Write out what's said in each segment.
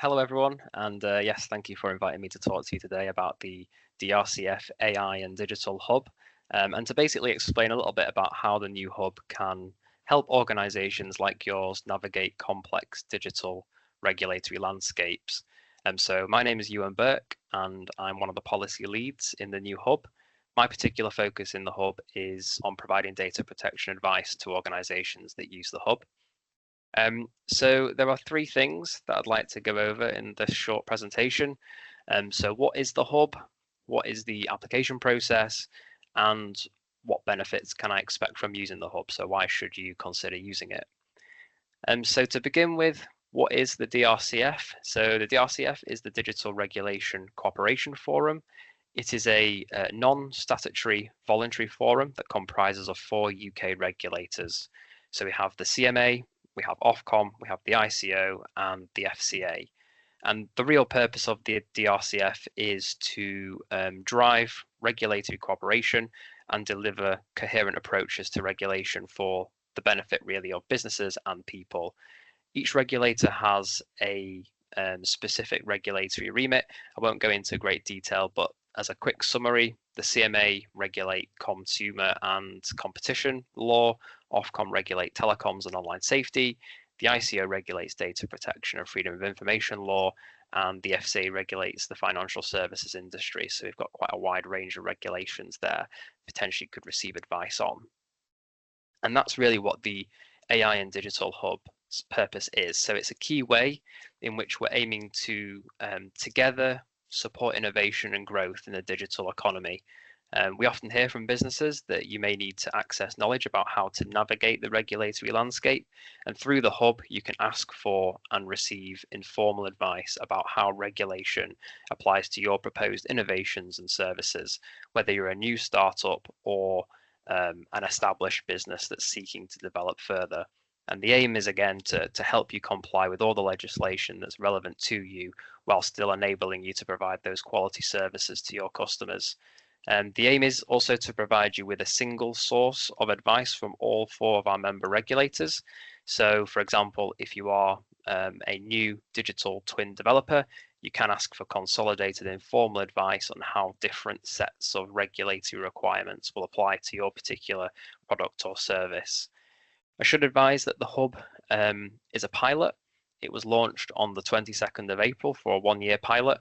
Hello, everyone, and yes, thank you for inviting me to talk to you today about the DRCF AI and Digital Hub, and to basically explain a little bit about how the new hub can help organizations like yours navigate complex digital regulatory landscapes. So my name is Euan Burke, and I'm one of the policy leads in the new hub. My particular focus in the hub is on providing data protection advice to organizations that use the hub. So there are three things that I'd like to go over in this short presentation. So what is the hub? What is the application process? And what benefits can I expect from using the hub? So why should you consider using it? So to begin with, what is the DRCF? So the DRCF is the Digital Regulation Cooperation Forum. It is a non-statutory voluntary forum that comprises of 4 UK regulators. So we have the CMA, we have Ofcom, we have the ICO, and the FCA. And the real purpose of the DRCF is to drive regulatory cooperation and deliver coherent approaches to regulation for the benefit really of businesses and people. Each regulator has a specific regulatory remit. I won't go into great detail, but as a quick summary, the CMA regulate consumer and competition law, Ofcom regulate telecoms and online safety, the ICO regulates data protection and freedom of information law, and the FCA regulates the financial services industry. So we've got quite a wide range of regulations there, potentially could receive advice on. And that's really what the AI and Digital Hub's purpose is. So it's a key way in which we're aiming to together support innovation and growth in the digital economy. We often hear from businesses that you may need to access knowledge about how to navigate the regulatory landscape. And through the hub, you can ask for and receive informal advice about how regulation applies to your proposed innovations and services, whether you're a new startup or an established business that's seeking to develop further. And the aim is, again, to help you comply with all the legislation that's relevant to you while still enabling you to provide those quality services to your customers. And the aim is also to provide you with a single source of advice from all 4 of our member regulators. So, for example, if you are a new digital twin developer, you can ask for consolidated informal advice on how different sets of regulatory requirements will apply to your particular product or service. I should advise that the hub is a pilot. It was launched on the 22nd of April for a 1-year pilot.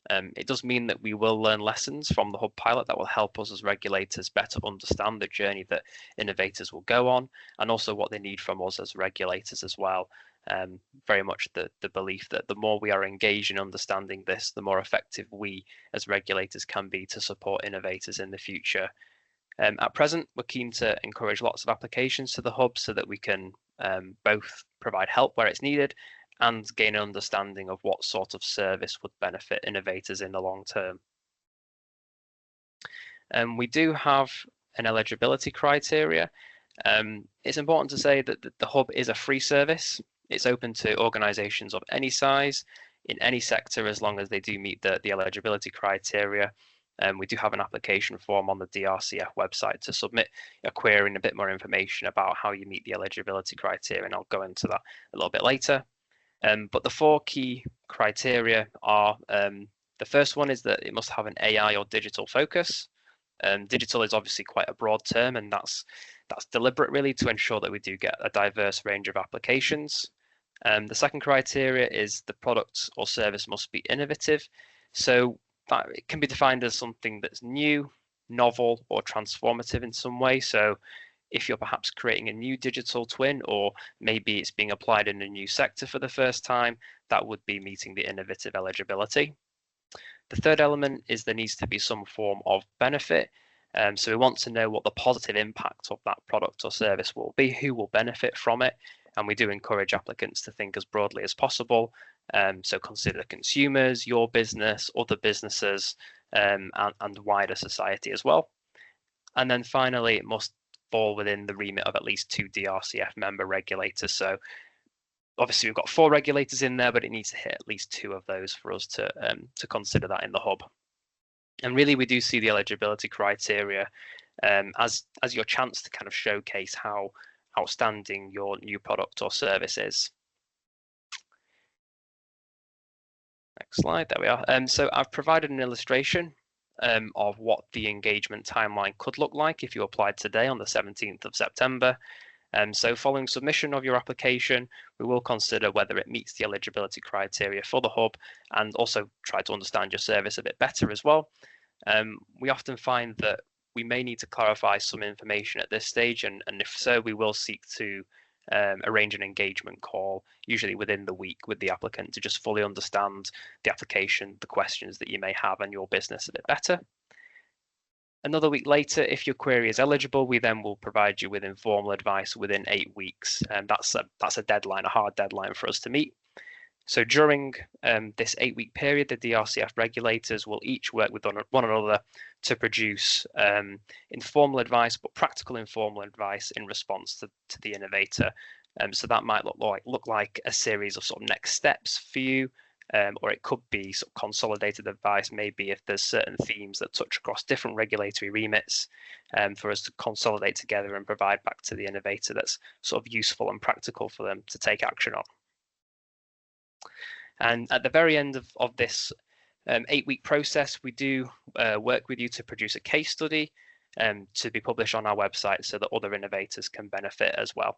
It does mean that we will learn lessons from the hub pilot that will help us as regulators better understand the journey that innovators will go on, and also what they need from us as regulators as well. Very much the belief that the more we are engaged in understanding this, the more effective we as regulators can be to support innovators in the future. At present, we're keen to encourage lots of applications to the hub so that we can both provide help where it's needed and gain an understanding of what sort of service would benefit innovators in the long term. We do have an eligibility criteria. It's important to say that the hub is a free service. It's open to organizations of any size in any sector as long as they do meet the eligibility criteria. We do have an application form on the DRCF website to submit a query and a bit more information about how you meet the eligibility criteria, and I'll go into that a little bit later. But the 4 key criteria are, the first one is that it must have an AI or digital focus. Digital is obviously quite a broad term, and that's deliberate really to ensure that we do get a diverse range of applications. The second criteria is the product or service must be innovative. So that it can be defined as something that's new, novel, or transformative in some way. So if you're perhaps creating a new digital twin, or maybe it's being applied in a new sector for the first time, that would be meeting the innovative eligibility. The third element is there needs to be some form of benefit. So we want to know what the positive impact of that product or service will be, who will benefit from it. And we do encourage applicants to think as broadly as possible. So consider consumers, your business, other businesses, and wider society as well. And then finally, it must fall within the remit of at least 2 DRCF member regulators. So obviously we've got 4 regulators in there, but it needs to hit at least 2 of those for us to consider that in the hub. And really, we do see the eligibility criteria as your chance to kind of showcase how outstanding your new product or service is. Next slide, there we are. So I've provided an illustration of what the engagement timeline could look like if you applied today on the 17th of September. So following submission of your application, we will consider whether it meets the eligibility criteria for the hub and also try to understand your service a bit better as well. We often find that we may need to clarify some information at this stage, and if so, we will seek to arrange an engagement call, usually within the week, with the applicant to just fully understand the application, the questions that you may have, and your business a bit better. Another week later, if your query is eligible, we then will provide you with informal advice within 8 weeks. And that's a deadline, a hard deadline for us to meet. So during this 8-week period, the DRCF regulators will each work with one another to produce informal advice, but practical informal advice in response to the innovator. So that might look like a series of sort of next steps for you. Or it could be sort of consolidated advice, maybe if there's certain themes that touch across different regulatory remits, for us to consolidate together and provide back to the innovator that's sort of useful and practical for them to take action on. And at the very end of this 8-week process, we do work with you to produce a case study to be published on our website so that other innovators can benefit as well.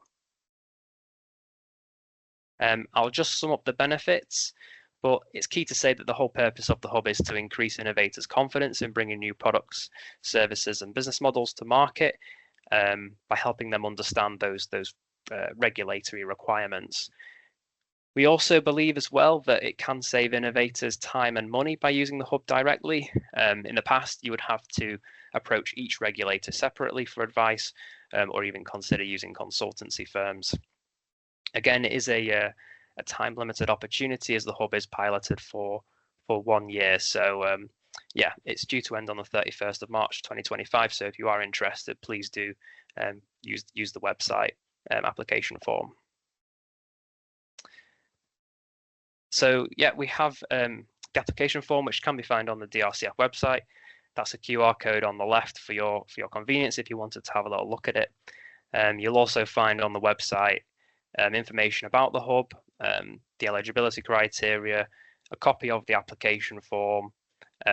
I'll just sum up the benefits. But it's key to say that the whole purpose of the hub is to increase innovators' confidence in bringing new products, services, and business models to market by helping them understand those regulatory requirements. We also believe as well that it can save innovators time and money by using the hub directly. In the past, you would have to approach each regulator separately for advice, or even consider using consultancy firms. Again, it is a time-limited opportunity as the hub is piloted for 1 year. So yeah, it's due to end on the 31st of March 2025. So if you are interested, please do use the website application form. So yeah, we have the application form, which can be found on the DRCF website. That's a QR code on the left for your convenience if you wanted to have a little look at it. You'll also find on the website information about the hub, the eligibility criteria, a copy of the application form,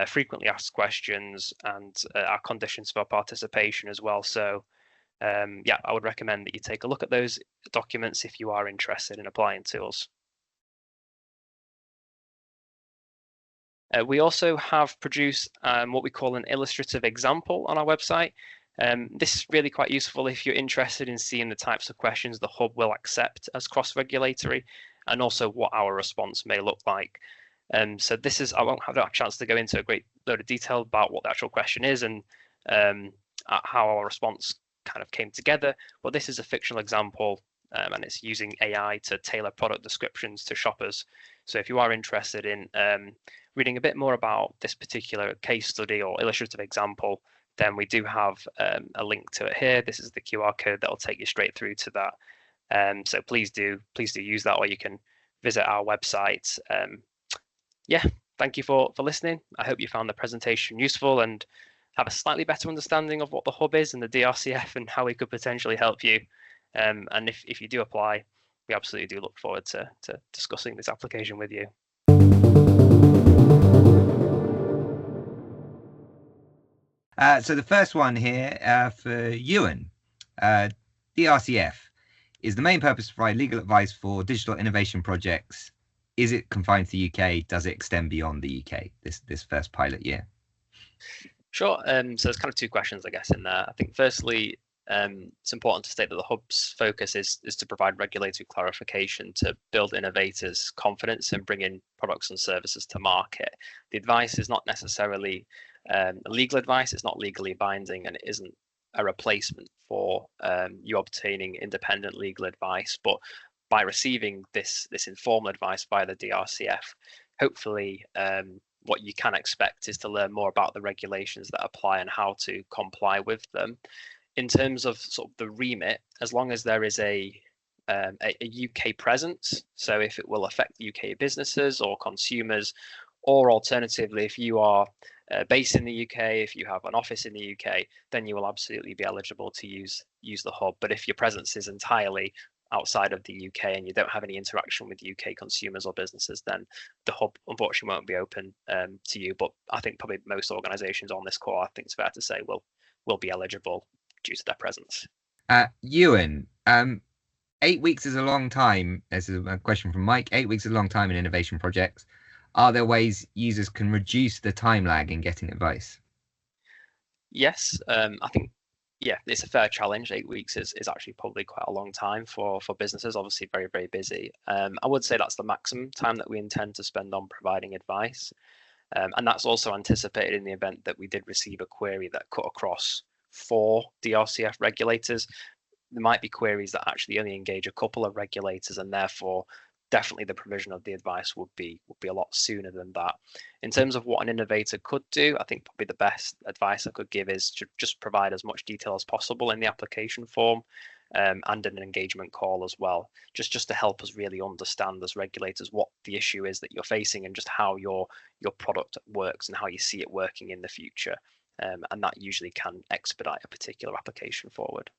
frequently asked questions, and our conditions for participation as well. So yeah, I would recommend that you take a look at those documents if you are interested in applying to us. We also have produced what we call an illustrative example on our website. This is really quite useful if you're interested in seeing the types of questions the hub will accept as cross-regulatory, and also what our response may look like. So this is, I won't have a chance to go into a great load of detail about what the actual question is and how our response kind of came together, but this is a fictional example, and it's using AI to tailor product descriptions to shoppers. So if you are interested in reading a bit more about this particular case study or illustrative example, then we do have a link to it here. This is the QR code that will take you straight through to that. So please do use that, or you can visit our website. Yeah, thank you for listening. I hope you found the presentation useful and have a slightly better understanding of what the hub is and the DRCF and how we could potentially help you. And if you do apply, we absolutely do look forward to discussing this application with you. So the first one here for Euan, DRCF is the main purpose to provide legal advice for digital innovation projects. Is it confined to the UK? Does it extend beyond the UK, this first pilot year? Sure. So there's kind of two questions, I guess, in there. I think firstly, it's important to state that the hub's focus is to provide regulatory clarification to build innovators' confidence and bring in products and services to market. The advice is not necessarily legal advice, it's not legally binding, and it isn't a replacement for you obtaining independent legal advice. But by receiving this informal advice by the DRCF, hopefully what you can expect is to learn more about the regulations that apply and how to comply with them. In terms of sort of the remit, as long as there is a UK presence, so if it will affect UK businesses or consumers, or alternatively, if you are based in the UK, if you have an office in the UK, then you will absolutely be eligible to use the hub. But if your presence is entirely outside of the UK and you don't have any interaction with UK consumers or businesses, then the hub unfortunately won't be open to you. But I think probably most organisations on this call, I think it's fair to say, will be eligible due to their presence. Euan, 8 weeks is a long time. This is a question from Mike. 8 weeks is a long time in innovation projects. Are there ways users can reduce the time lag in getting advice? Yes, I think, yeah, it's a fair challenge. 8 weeks is actually probably quite a long time for businesses, obviously very, very busy. I would say that's the maximum time that we intend to spend on providing advice. And that's also anticipated in the event that we did receive a query that cut across 4 DRCF regulators. There might be queries that actually only engage a couple of regulators, and therefore definitely the provision of the advice would be a lot sooner than that. In terms of what an innovator could do, I think probably the best advice I could give is to just provide as much detail as possible in the application form, and an engagement call as well, just to help us really understand as regulators what the issue is that you're facing and just how your product works and how you see it working in the future. And that usually can expedite a particular application forward.